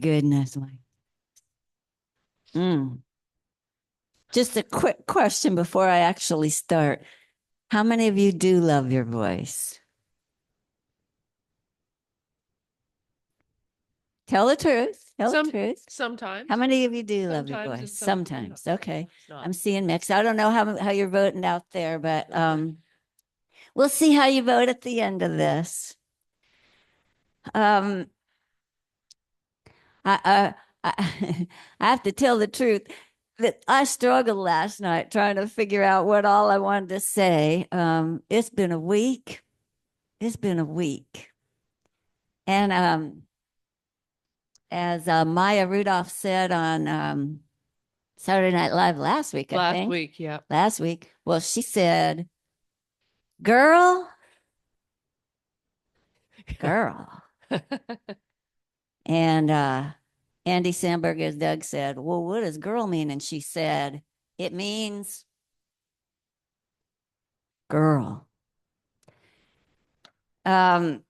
goodness. Just a quick question before I actually start. How many of you do love your voice? Tell the truth. Tell the truth. Sometimes. How many of you do love your voice? Sometimes. Okay. I'm seeing mixed. I don't know how you're voting out there, but we'll see how you vote at the end of this. I, I, I have to tell the truth that I struggled last night trying to figure out what all I wanted to say. It's been a week. It's been a week. And as Maya Rudolph said on Saturday Night Live last week, I think. Last week, yeah. Last week. Well, she said, girl. And Andy Samberg, as Doug said, well, what does girl mean? And she said, it means girl. And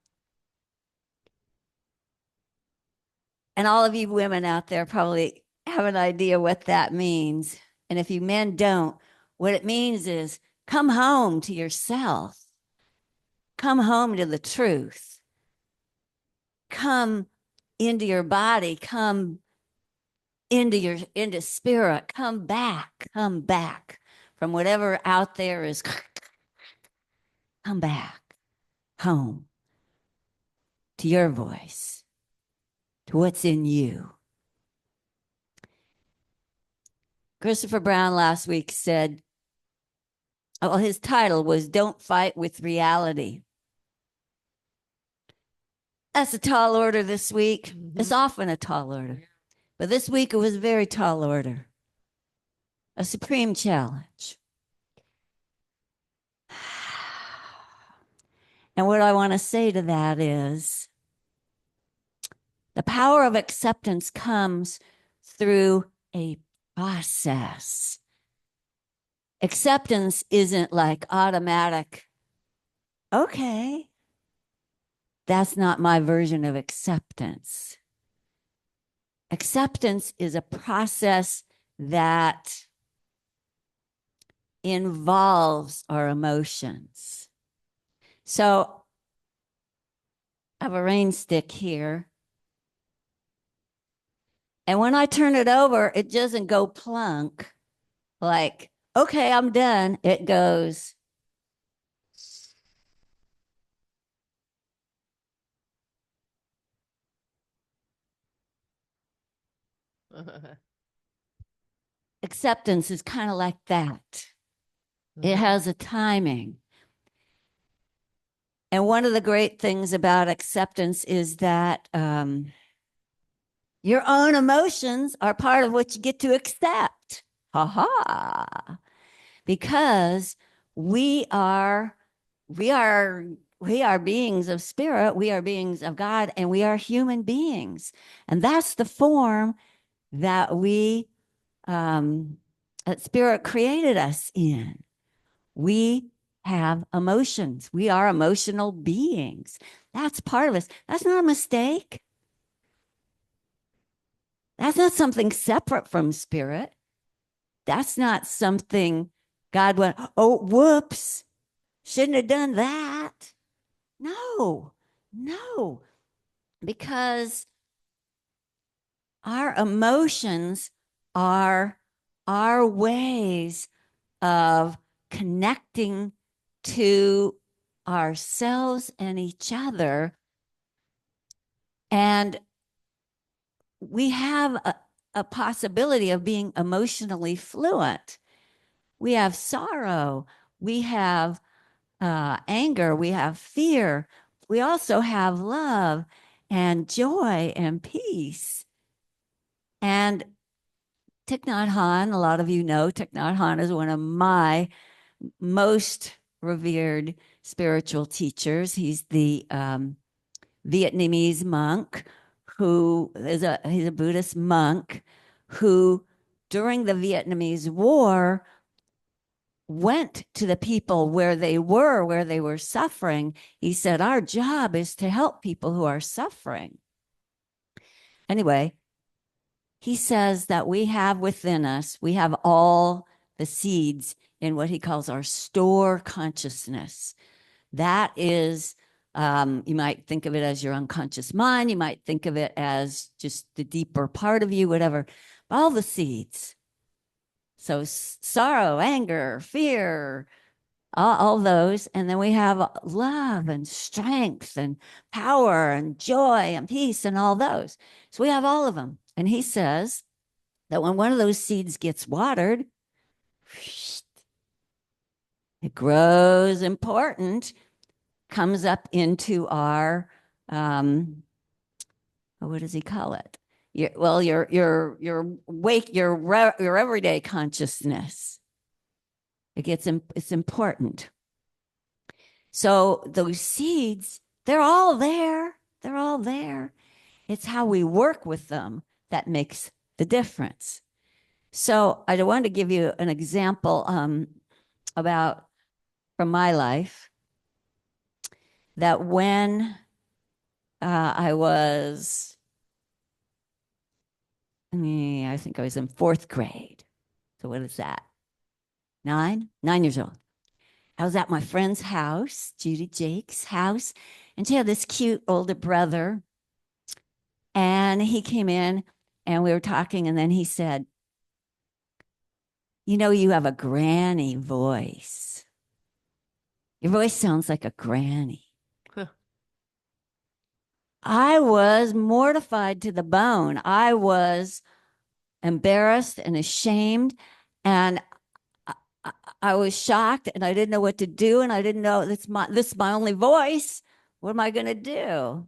all of you women out there probably have an idea what that means. And if you men don't, what it means is come home to yourself. Come home to the truth. Come into your body. Come into spirit. Come back from whatever out there is. Come back home to your voice, to what's in you. Christopher Brown last week said, well, his title was Don't Fight with Reality. That's a tall order this week. Mm-hmm. It's often a tall order. But this week it was a very tall order. A supreme challenge. And what I want to say to that is the power of acceptance comes through a process. Acceptance isn't like automatic. Okay. That's not my version of acceptance. Acceptance is a process that involves our emotions. So I have a rain stick here. And when I turn it over, it doesn't go plunk like, okay, I'm done. It goes. Acceptance is kind of like that. It has a timing. And one of the great things about acceptance is that your own emotions are part of what you get to accept. Ha ha. Because we are beings of spirit, we are beings of God, and we are human beings. And that's the form that that spirit created us in. We have emotions. We are emotional beings. That's part of us. That's not a mistake. That's not something separate from spirit. That's not something God went, oh, whoops, shouldn't have done that. No, because our emotions are our ways of connecting to ourselves and each other. And we have a possibility of being emotionally fluent. We have sorrow, we have anger, we have fear. We also have love and joy and peace. And Thich Nhat Hanh, a lot of you know, Thich Nhat Hanh is one of my most revered spiritual teachers. He's the Vietnamese monk he's a Buddhist monk who, during the Vietnamese War, went to the people where they were suffering. He said, our job is to help people who are suffering. Anyway, he says that we have within us, we have all the seeds in what he calls our store consciousness. That is, you might think of it as your unconscious mind. You might think of it as just the deeper part of you, whatever. All the seeds. So sorrow, anger, fear, all those. And then we have love and strength and power and joy and peace and all those. So we have all of them. And he says that when one of those seeds gets watered, it grows important, comes up into our, what does he call it? Your wake, your everyday consciousness. It's important. So those seeds, they're all there. They're all there. It's how we work with them that makes the difference. So I wanted to give you an example about from my life that when I was, I think I was in fourth grade. So what is that? 9 years old. I was at my friend's house, Judy Jake's house, and she had this cute older brother. And he came in and we were talking, and then he said, "You know, you have a granny voice. Your voice sounds like a granny." Huh. I was mortified to the bone. I was embarrassed and ashamed. And I was shocked and I didn't know what to do. And I didn't know this is my only voice. What am I going to do?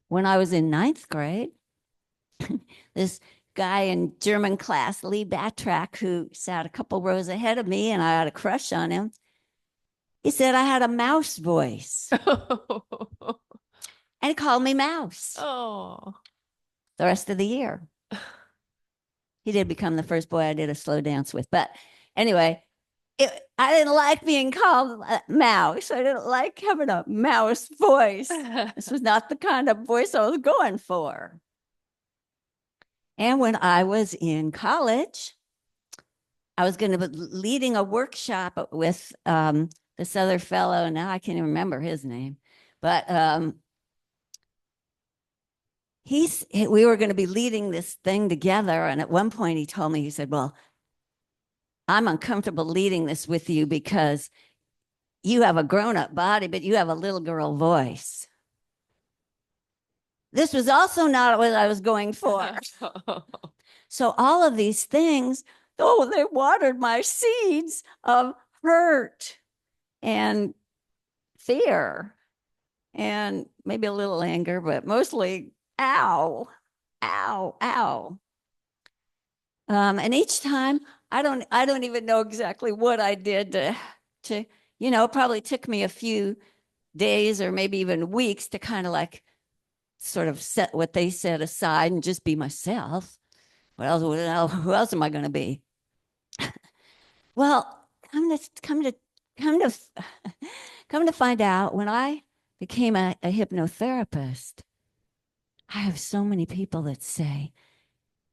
When I was in ninth grade, this guy in German class, Lee Batrack, who sat a couple rows ahead of me and I had a crush on him, he said I had a mouse voice. And he called me Mouse. Oh. The rest of the year. He did become the first boy I did a slow dance with. But anyway, I didn't like being called Mouse. I didn't like having a mouse voice. This was not the kind of voice I was going for. And when I was in college, I was going to be leading a workshop with this other fellow. Now I can't even remember his name. But we were going to be leading this thing together. And at one point he told me, he said, "Well, I'm uncomfortable leading this with you because you have a grown-up body, but you have a little girl voice." This was also not what I was going for. So all of these things, they watered my seeds of hurt and fear and maybe a little anger, but mostly ow, ow, ow. And each time I don't even know exactly what I did to it probably took me a few days or maybe even weeks to kind of like sort of set what they said aside and just be myself. Who else am I going to be? Well, come to come to find out, when I became a hypnotherapist, I have so many people that say,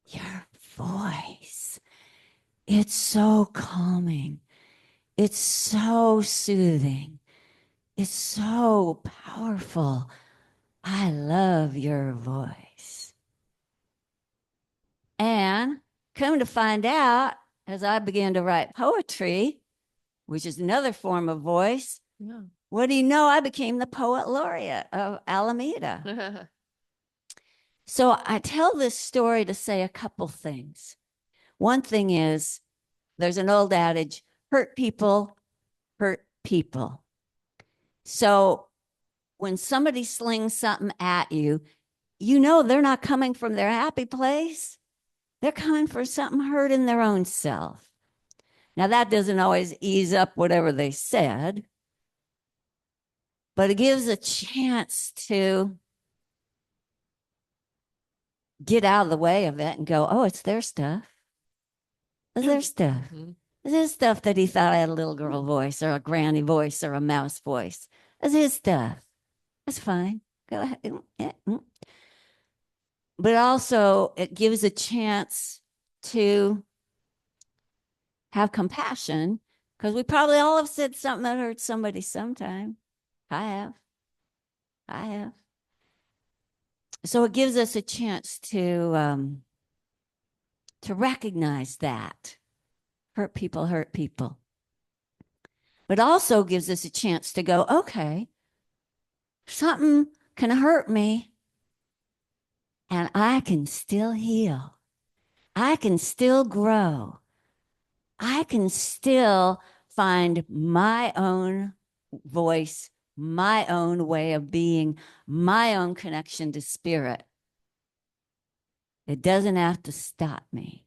"Your voice, it's so calming. It's so soothing. It's so powerful. I love your voice." And come to find out, as I began to write poetry, which is another form of voice, what do you know? I became the poet laureate of Alameda. So I tell this story to say a couple things. One thing is, there's an old adage, hurt people hurt people. So when somebody slings something at you, they're not coming from their happy place. They're coming for something hurt in their own self. Now, that doesn't always ease up whatever they said, but it gives a chance to get out of the way of it and go, "Oh, it's their stuff. It's their stuff. It's his stuff that he thought I had a little girl voice or a granny voice or a mouse voice. It's his stuff. That's fine. Go ahead. But also, it gives a chance to have compassion because we probably all have said something that hurt somebody sometime. I have. I have. So it gives us a chance to recognize that hurt people, but also gives us a chance to go, okay, something can hurt me and I can still heal. I can still grow. I can still find my own voice, my own way of being, my own connection to spirit. It doesn't have to stop me.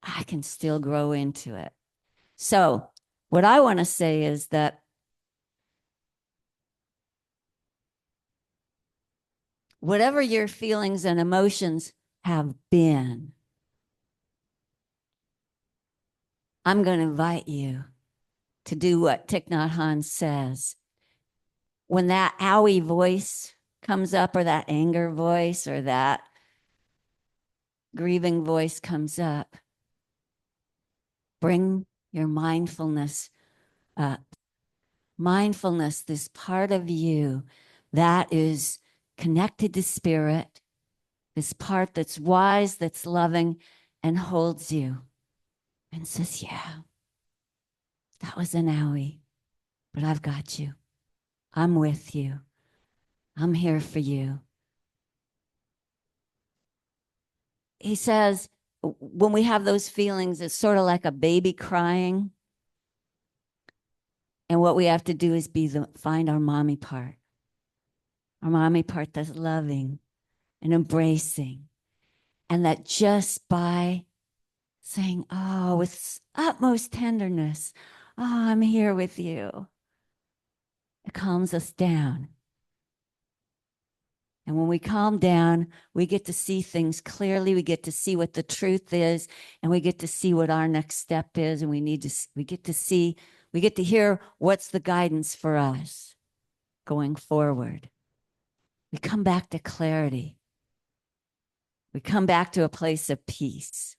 I can still grow into it. So, what I want to say is that whatever your feelings and emotions have been, I'm going to invite you to do what Thich Nhat Hanh says. When that owie voice comes up, or that anger voice, or that grieving voice comes up, bring your mindfulness up. Mindfulness, this part of you that is connected to spirit, this part that's wise, that's loving, and holds you and says, yeah, that was an owie, but I've got you. I'm with you. I'm here for you. He says, when we have those feelings, it's sort of like a baby crying. And what we have to do is find our mommy part that's loving and embracing. And that just by saying, oh, with utmost tenderness, oh, I'm here with you, it calms us down. And when we calm down, we get to see things clearly. We get to see what the truth is, and we get to see what our next step is. And we get to hear what's the guidance for us going forward. We come back to clarity. We come back to a place of peace.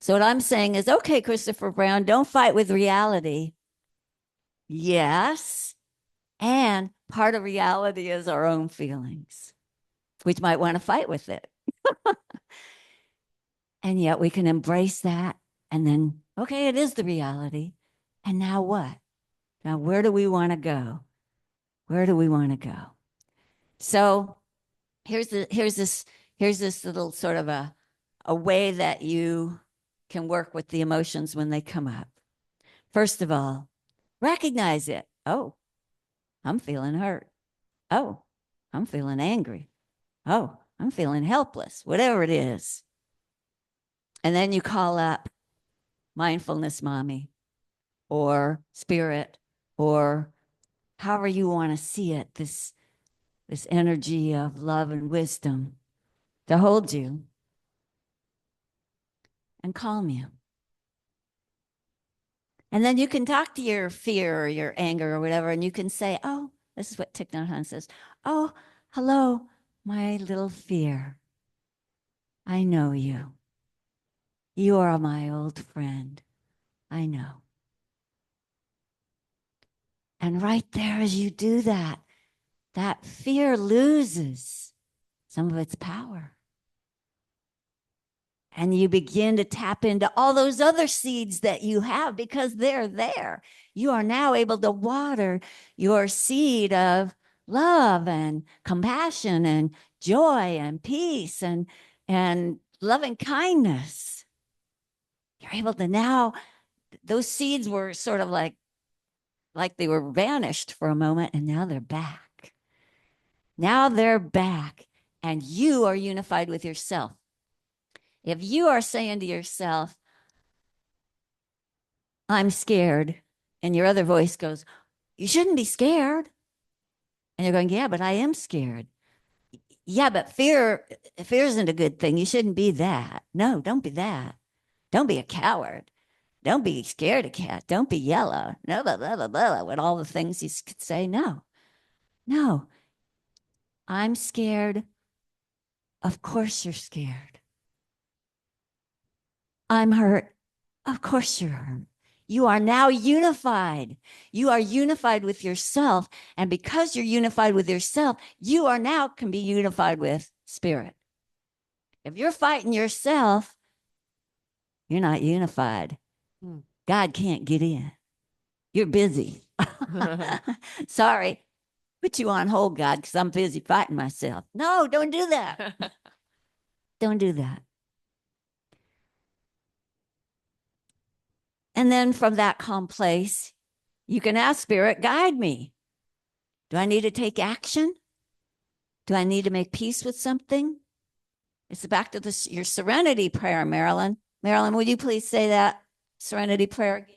So what I'm saying is, okay, Christopher Brown, don't fight with reality. Yes. And part of reality is our own feelings. We might want to fight with it. And yet we can embrace that. And then, okay, it is the reality. And now what? Now, where do we want to go? Where do we want to go? So here's this little sort of a way that you can work with the emotions when they come up. First of all, recognize it. Oh, I'm feeling hurt. Oh, I'm feeling angry. Oh, I'm feeling helpless, whatever it is. And then you call up mindfulness mommy or spirit or however you want to see it, this energy of love and wisdom to hold you and calm you. And then you can talk to your fear or your anger or whatever, and you can say, oh, this is what Thich Nhat Hanh says. Oh, hello, my little fear. I know you. You are my old friend. I know. And right there, as you do that, that fear loses some of its power. And you begin to tap into all those other seeds that you have because they're there. You are now able to water your seed of love and compassion and joy and peace and loving kindness. You're able to now, those seeds were sort of like they were vanished for a moment, and now they're back. Now they're back, and you are unified with yourself. If you are saying to yourself, I'm scared, and your other voice goes, you shouldn't be scared. And you're going, yeah, but I am scared. Yeah, but fear isn't a good thing. You shouldn't be that. No, don't be that. Don't be a coward. Don't be scared of cat. Don't be yellow. No, blah, blah, blah, blah, with all the things you could say. No, no, I'm scared. Of course you're scared. I'm hurt. Of course you're hurt. You are now unified. You are unified with yourself. And because you're unified with yourself, you are now can be unified with spirit. If you're fighting yourself, you're not unified. God can't get in. You're busy. Sorry, put you on hold, God, because I'm busy fighting myself. No, don't do that. Don't do that. And then from that calm place, you can ask Spirit, guide me. Do I need to take action? Do I need to make peace with something? It's back to your serenity prayer, Marilyn. Marilyn, would you please say that serenity prayer?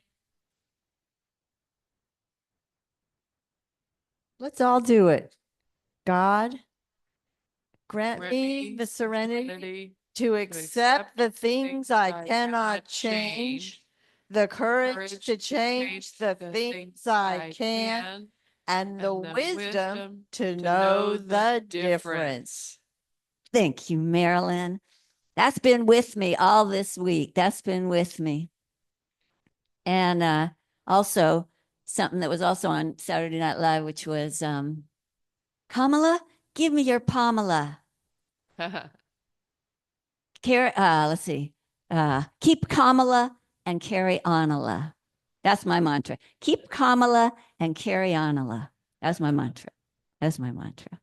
Let's all do it. God, grant me the serenity to accept the things I cannot change, the courage to change the things I can, and the wisdom to know the difference. Thank you, Marilyn. That's been with me all this week. That's been with me. And also something that was also on Saturday Night Live, which was Kamala, give me your Pamela. Let's see. Keep Kamala and carry Anala. That's my mantra. Keep Kamala and carry Anala. That's my mantra. That's my mantra.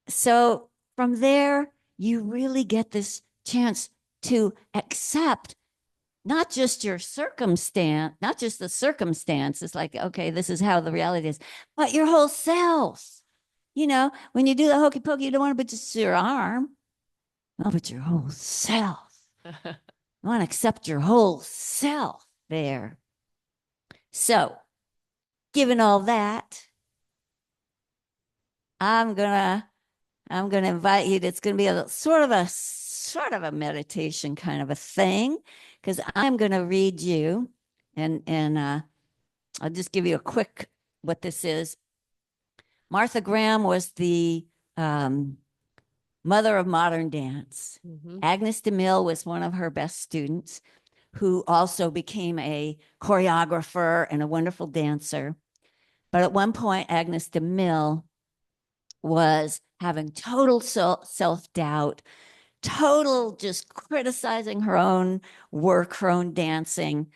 So from there, you really get this chance to accept not just your circumstance, not just the circumstance. It's like, okay, this is how the reality is, but your whole self. You know, when you do the hokey pokey, you don't want to put just your arm. No, but your whole self. You want to accept your whole self there. So, given all that, I'm gonna invite you. It's gonna be a sort of a meditation kind of a thing, because I'm gonna read you, and I'll just give you a quick what this is. Martha Graham was the mother of modern dance. Agnes DeMille was one of her best students, who also became a choreographer and a wonderful dancer. But at one point, Agnes DeMille was having total self-doubt, total just criticizing her own work, her own dancing.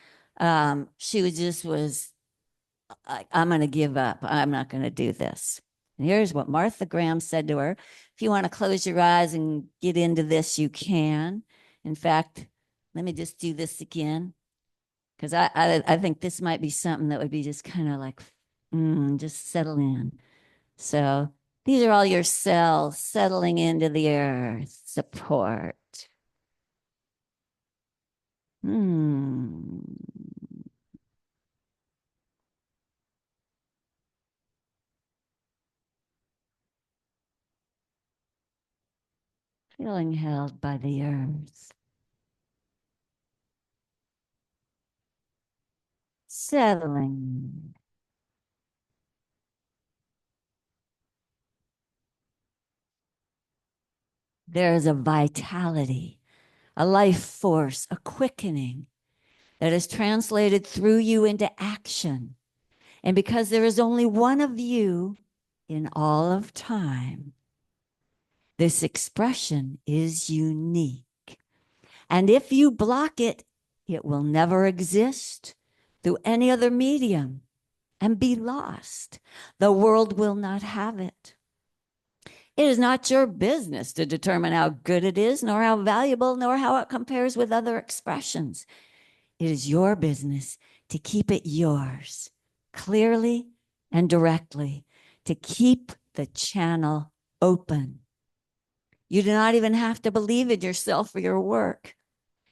She was like, I'm going to give up. I'm not going to do this. And here's what Martha Graham said to her. If you want to close your eyes and get into this, you can. In fact, let me just do this again, because I think this might be something that would be just kind of like, just settle in. So these are all your cells settling into the earth. Support. Feeling held by the earth. Settling. There is a vitality, a life force, a quickening that is translated through you into action. And because there is only one of you in all of time, this expression is unique. And if you block it, it will never exist through any other medium and be lost. The world will not have it. It is not your business to determine how good it is, nor how valuable, nor how it compares with other expressions. It is your business to keep it yours, clearly and directly, to keep the channel open. You do not even have to believe in yourself or your work.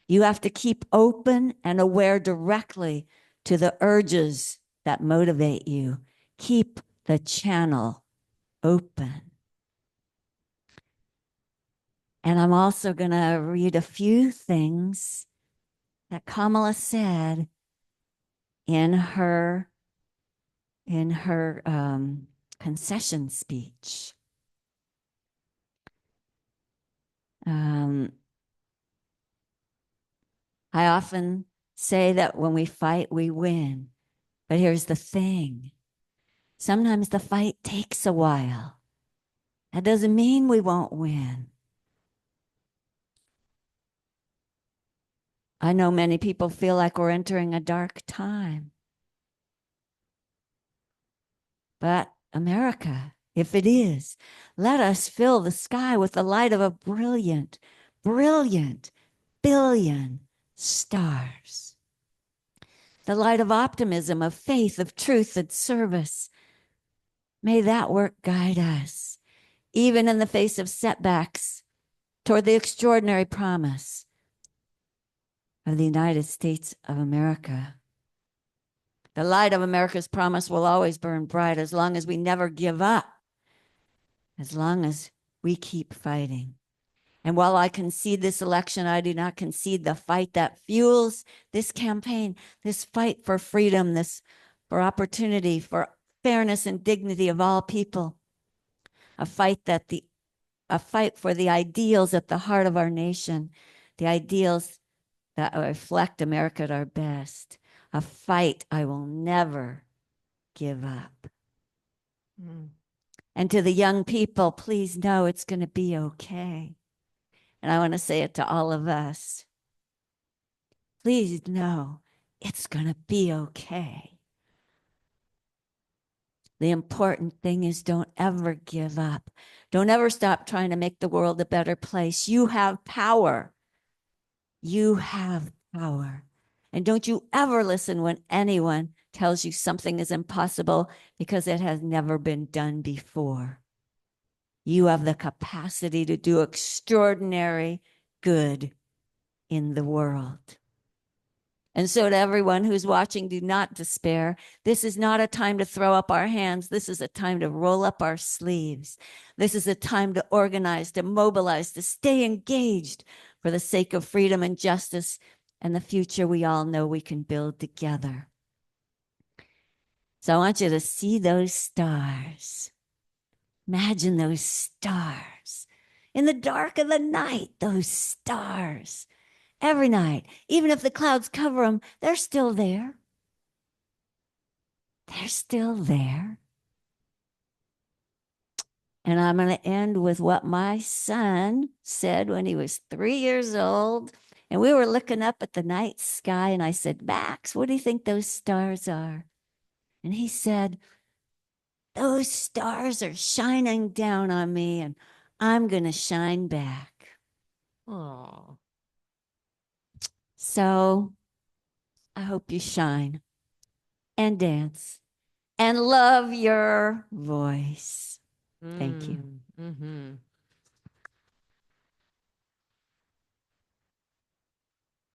You have to keep open and aware directly to the urges that motivate you. Keep the channel open. And I'm also going to read a few things that Kamala said in her concession speech. I often say that when we fight, we win. But here's the thing. Sometimes the fight takes a while. That doesn't mean we won't win. I know many people feel like we're entering a dark time. But America, if it is, let us fill the sky with the light of a brilliant, brilliant billion stars. The light of optimism, of faith, of truth, and service. May that work guide us, even in the face of setbacks, toward the extraordinary promise of the United States of America. The light of America's promise will always burn bright as long as we never give up, as long as we keep fighting. And while I concede this election, I do not concede the fight that fuels this campaign, this fight for freedom, this for opportunity, for fairness and dignity of all people. A fight for the ideals at the heart of our nation, the ideals that reflect America at our best. A fight I will never give up. Mm. And to the young people, please know it's going to be okay. And I want to say it to all of us. Please know it's going to be okay. The important thing is don't ever give up. Don't ever stop trying to make the world a better place. You have power. You have power. And don't you ever listen when anyone tells you something is impossible because it has never been done before. You have the capacity to do extraordinary good in the world. And so to everyone who's watching, do not despair. This is not a time to throw up our hands. This is a time to roll up our sleeves. This is a time to organize, to mobilize, to stay engaged for the sake of freedom and justice and the future we all know we can build together. So I want you to see those stars. Imagine those stars. In the dark of the night, those stars. Every night, even if the clouds cover them, they're still there. They're still there. And I'm going to end with what my son said when he was 3 years old. And we were looking up at the night sky. And I said, Max, what do you think those stars are? And he said, those stars are shining down on me and I'm going to shine back. Oh. So I hope you shine and dance and love your voice. Thank you. Mm-hmm.